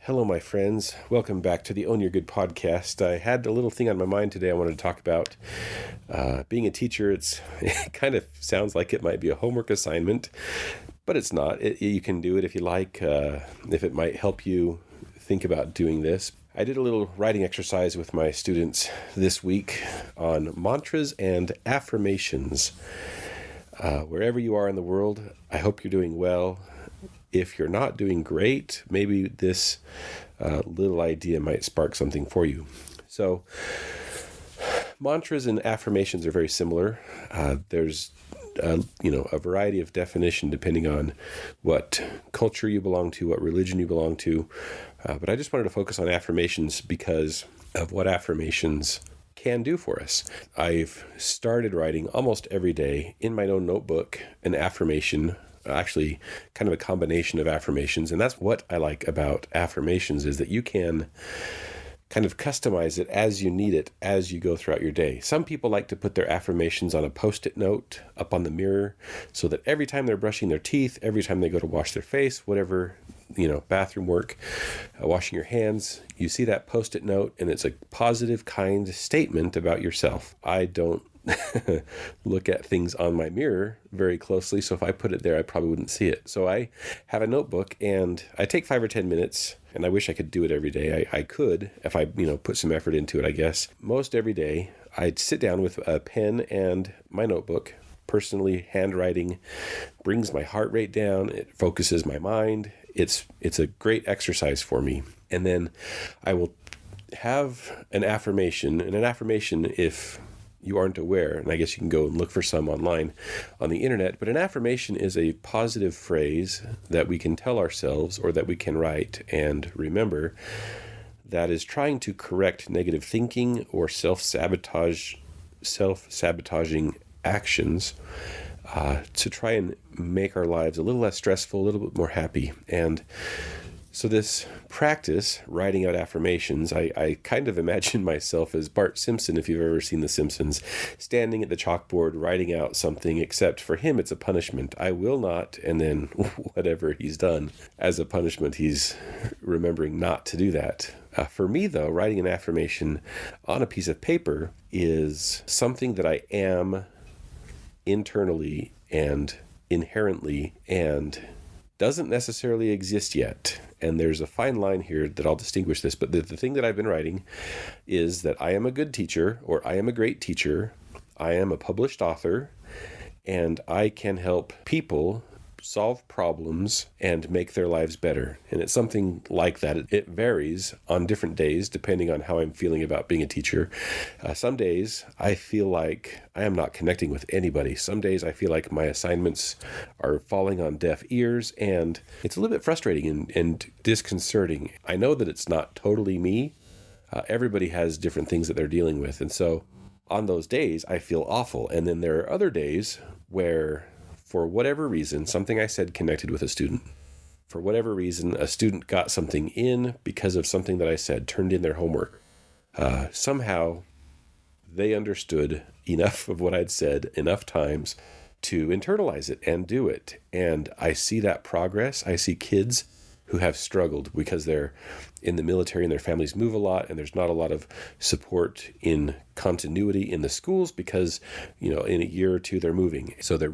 Hello, my friends. Welcome back to the Own Your Good podcast. I had a little thing on my mind today I wanted to talk about. Being a teacher, it kind of sounds like it might be a homework assignment, but it's not. You can do it if you like, if it might help you think about doing this. I did a little writing exercise with my students this week on mantras and affirmations. Wherever you are in the world, I hope you're doing well. If you're not doing great, maybe this little idea might spark something for you. So, mantras and affirmations are very similar. There's a variety of definition depending on what culture you belong to, what religion you belong to. But I just wanted to focus on affirmations because of what affirmations can do for us. I've started writing almost every day in my own notebook an affirmation, actually kind of a combination of affirmations. And that's what I like about affirmations, is that you can kind of customize it as you need it as you go throughout your day. Some people like to put their affirmations on a Post-it note up on the mirror so that every time they're brushing their teeth, every time they go to wash their face, whatever, bathroom work, washing your hands, you see that Post-it note and it's a positive, kind statement about yourself. I don't look at things on my mirror very closely, so if I put it there, I probably wouldn't see it. So I have a notebook and I take 5 or 10 minutes, and I wish I could do it every day. I could if I put some effort into it, I guess. Most every day, I'd sit down with a pen and my notebook. Personally, handwriting brings my heart rate down. It focuses my mind. It's a great exercise for me. And then I will have an affirmation, and an affirmation, if you aren't aware, and I guess you can go and look for some online on the internet, but an affirmation is a positive phrase that we can tell ourselves or that we can write and remember that is trying to correct negative thinking or self-sabotaging actions to try and make our lives a little less stressful, a little bit more happy. And so this practice, writing out affirmations, I kind of imagine myself as Bart Simpson, if you've ever seen The Simpsons, standing at the chalkboard, writing out something, except for him, it's a punishment. I will not, and then whatever he's done as a punishment, he's remembering not to do that. For me, though, writing an affirmation on a piece of paper is something that I am internally and inherently and doesn't necessarily exist yet. And there's a fine line here that I'll distinguish this. But the thing that I've been writing is that I am a good teacher, or I am a great teacher. I am a published author, and I can help people solve problems and make their lives better. And it's something like that. It varies on different days depending on how I'm feeling about being a teacher. Some days I feel like I am not connecting with anybody. Some days I feel like my assignments are falling on deaf ears, and it's a little bit frustrating and disconcerting. I know that it's not totally me. Everybody has different things that they're dealing with. And so on those days, I feel awful. And then there are other days where, for whatever reason, something I said connected with a student. For whatever reason, a student got something in because of something that I said, turned in their homework. Somehow, they understood enough of what I'd said enough times to internalize it and do it. And I see that progress. I see kids who have struggled because they're in the military and their families move a lot, and there's not a lot of support in continuity in the schools because, in a year or two they're moving. So they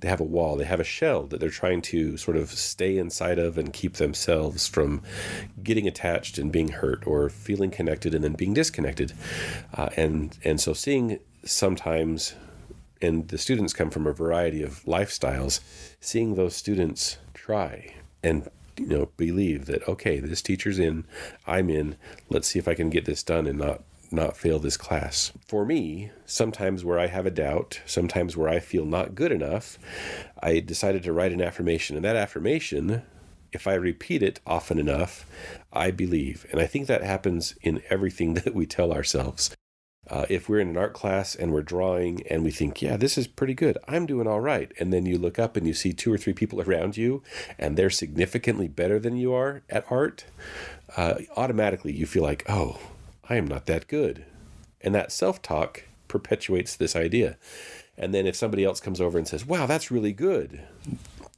have a wall, they have a shell that they're trying to sort of stay inside of and keep themselves from getting attached and being hurt, or feeling connected and then being disconnected. And so seeing sometimes, and the students come from a variety of lifestyles, seeing those students try and believe that, okay, this teacher's in, I'm in, let's see if I can get this done and not fail this class. For me, sometimes where I have a doubt, sometimes where I feel not good enough, I decided to write an affirmation. And that affirmation, if I repeat it often enough, I believe. And I think that happens in everything that we tell ourselves. If we're in an art class and we're drawing and we think, yeah, this is pretty good, I'm doing all right. And then you look up and you see 2 or 3 people around you and they're significantly better than you are at art, automatically you feel like, oh, I am not that good. And that self-talk perpetuates this idea. And then if somebody else comes over and says, wow, that's really good,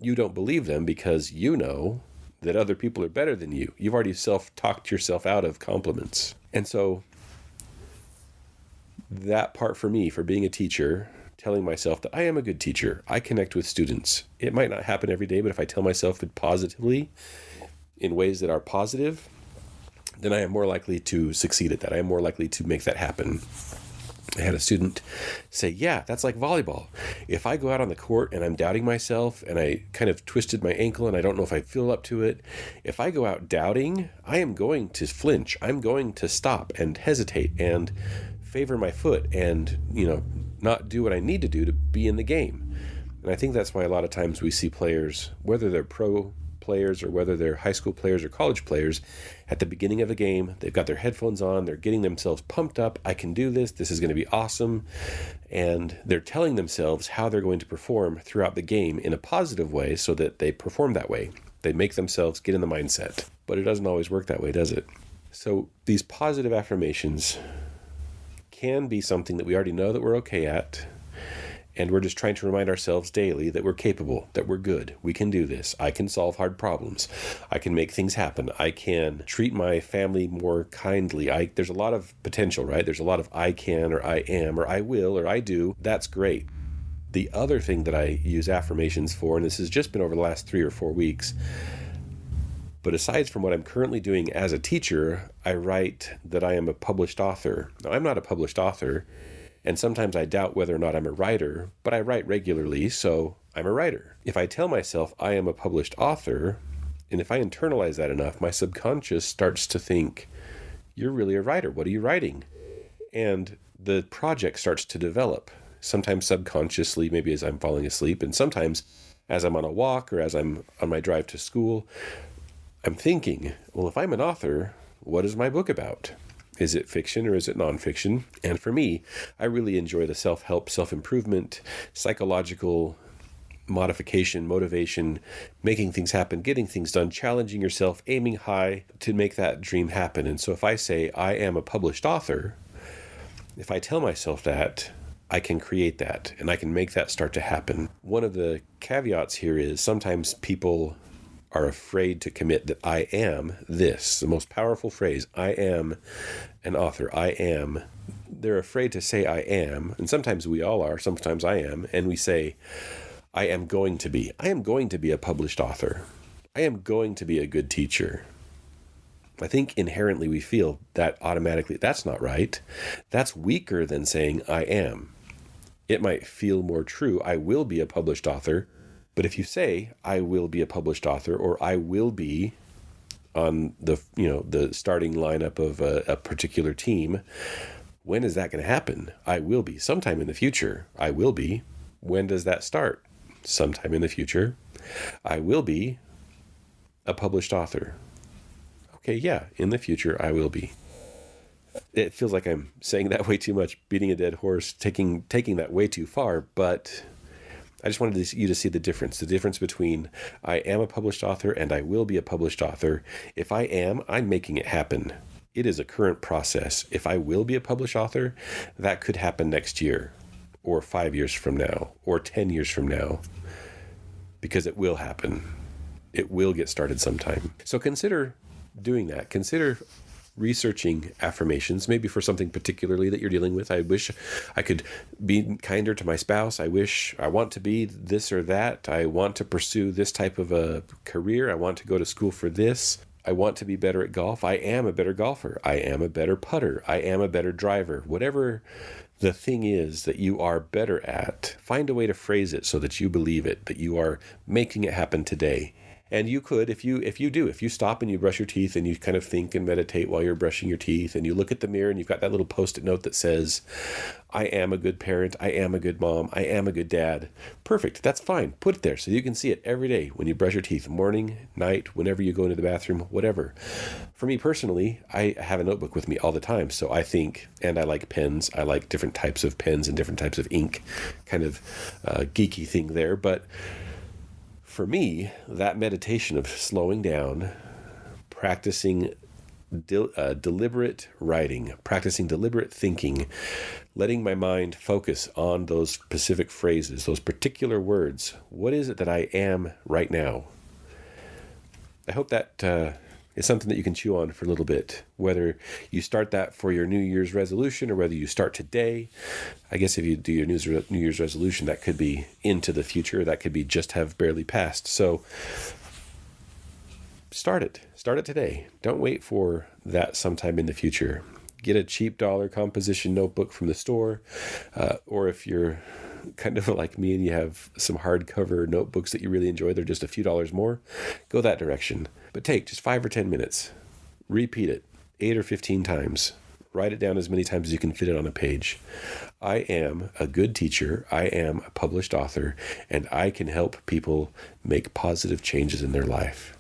you don't believe them because you know that other people are better than you. You've already self-talked yourself out of compliments. And so that part for me, for being a teacher, telling myself that I am a good teacher, I connect with students. It might not happen every day, but if I tell myself it positively in ways that are positive, then I am more likely to succeed at that. I am more likely to make that happen. I had a student say, yeah, that's like volleyball. If I go out on the court and I'm doubting myself and I kind of twisted my ankle and I don't know if I feel up to it, if I go out doubting, I am going to flinch. I'm going to stop and hesitate and favor my foot and, not do what I need to do to be in the game. And I think that's why a lot of times we see players, whether they're pro players or whether they're high school players or college players, at the beginning of a game, they've got their headphones on, they're getting themselves pumped up. I can do this. This is going to be awesome. And they're telling themselves how they're going to perform throughout the game in a positive way so that they perform that way. They make themselves get in the mindset. But it doesn't always work that way, does it? So these positive affirmations can be something that we already know that we're okay at, and we're just trying to remind ourselves daily that we're capable, that we're good, we can do this, I can solve hard problems, I can make things happen, I can treat my family more kindly. There's a lot of potential, right? There's a lot of I can, or I am, or I will, or I do. That's great. The other thing that I use affirmations for, and this has just been over the last 3 or 4 weeks, but aside from what I'm currently doing as a teacher, I write that I am a published author. Now, I'm not a published author, and sometimes I doubt whether or not I'm a writer, but I write regularly, so I'm a writer. If I tell myself I am a published author, and if I internalize that enough, my subconscious starts to think, you're really a writer. What are you writing? And the project starts to develop, sometimes subconsciously, maybe as I'm falling asleep, and sometimes as I'm on a walk or as I'm on my drive to school. I'm thinking, well, if I'm an author, what is my book about? Is it fiction or is it nonfiction? And for me, I really enjoy the self-help, self-improvement, psychological modification, motivation, making things happen, getting things done, challenging yourself, aiming high to make that dream happen. And so if I say I am a published author, if I tell myself that, I can create that and I can make that start to happen. One of the caveats here is sometimes people are afraid to commit that I am this, the most powerful phrase, I am an author, I am. They're afraid to say I am, and sometimes we all are, sometimes I am, and we say, I am going to be a published author. I am going to be a good teacher. I think inherently we feel that automatically, that's not right. That's weaker than saying I am. It might feel more true, I will be a published author. But if you say, I will be a published author, or I will be on the starting lineup of a particular team, when is that going to happen? I will be. Sometime in the future, I will be. When does that start? Sometime in the future. I will be a published author. Okay, yeah, in the future, I will be. It feels like I'm saying that way too much, beating a dead horse, taking that way too far, but I just wanted you to see the difference between I am a published author and I will be a published author. If I am, I'm making it happen. It is a current process. If I will be a published author, that could happen next year, or 5 years from now, or 10 years from now, because it will happen. It will get started sometime. So consider doing that. Consider researching affirmations, maybe for something particularly that you're dealing with. I wish I could be kinder to my spouse. I want to be this or that. I want to pursue this type of a career. I want to go to school for this. I want to be better at golf. I am a better golfer. I am a better putter. I am a better driver. Whatever the thing is that you are better at, find a way to phrase it so that you believe it, that you are making it happen today. And you could, if you stop and you brush your teeth and you kind of think and meditate while you're brushing your teeth, and you look at the mirror and you've got that little Post-it note that says, I am a good parent, I am a good mom, I am a good dad. Perfect, that's fine. Put it there so you can see it every day when you brush your teeth, morning, night, whenever you go into the bathroom, whatever. For me personally, I have a notebook with me all the time, so I think, and I like pens, I like different types of pens and different types of ink, kind of geeky thing there, but for me, that meditation of slowing down, practicing deliberate writing, practicing deliberate thinking, letting my mind focus on those specific phrases, those particular words. What is it that I am right now? I hope that is something that you can chew on for a little bit, whether you start that for your New Year's resolution or whether you start today. I guess if you do your New Year's resolution, that could be into the future. That could be just have barely passed. So start it. Start it today. Don't wait for that sometime in the future. Get a cheap dollar composition notebook from the store, or if you're kind of like me and you have some hardcover notebooks that you really enjoy, they're just a few dollars more, go that direction. But take just 5 or 10 minutes, repeat it 8 or 15 times, write it down as many times as you can fit it on a page. I am a good teacher, I am a published author, and I can help people make positive changes in their life.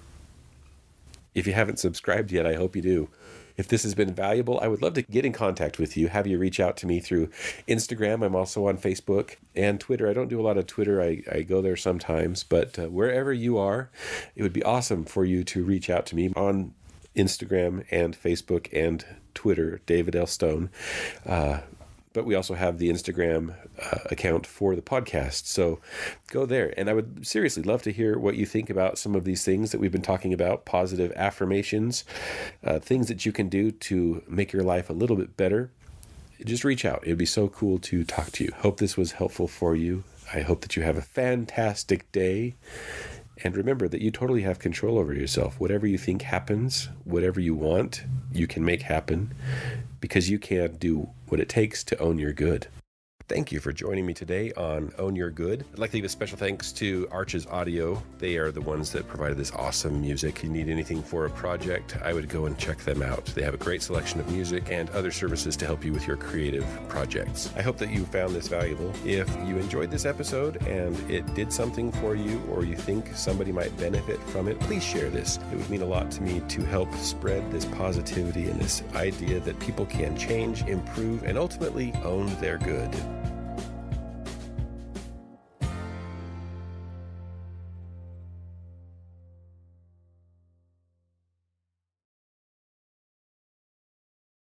If you haven't subscribed yet, I hope you do. If this has been valuable, I would love to get in contact with you, have you reach out to me through Instagram. I'm also on Facebook and Twitter. I don't do a lot of Twitter. I go there sometimes, but wherever you are, it would be awesome for you to reach out to me on Instagram and Facebook and Twitter, David L. Stone. But we also have the Instagram account for the podcast. So go there. And I would seriously love to hear what you think about some of these things that we've been talking about, positive affirmations, things that you can do to make your life a little bit better. Just reach out. It would be so cool to talk to you. Hope this was helpful for you. I hope that you have a fantastic day. And remember that you totally have control over yourself. Whatever you think happens, whatever you want, you can make happen because you can do what it takes to own your good. Thank you for joining me today on Own Your Good. I'd like to give a special thanks to Arches Audio. They are the ones that provided this awesome music. If you need anything for a project, I would go and check them out. They have a great selection of music and other services to help you with your creative projects. I hope that you found this valuable. If you enjoyed this episode and it did something for you, or you think somebody might benefit from it, please share this. It would mean a lot to me to help spread this positivity and this idea that people can change, improve, and ultimately own their good.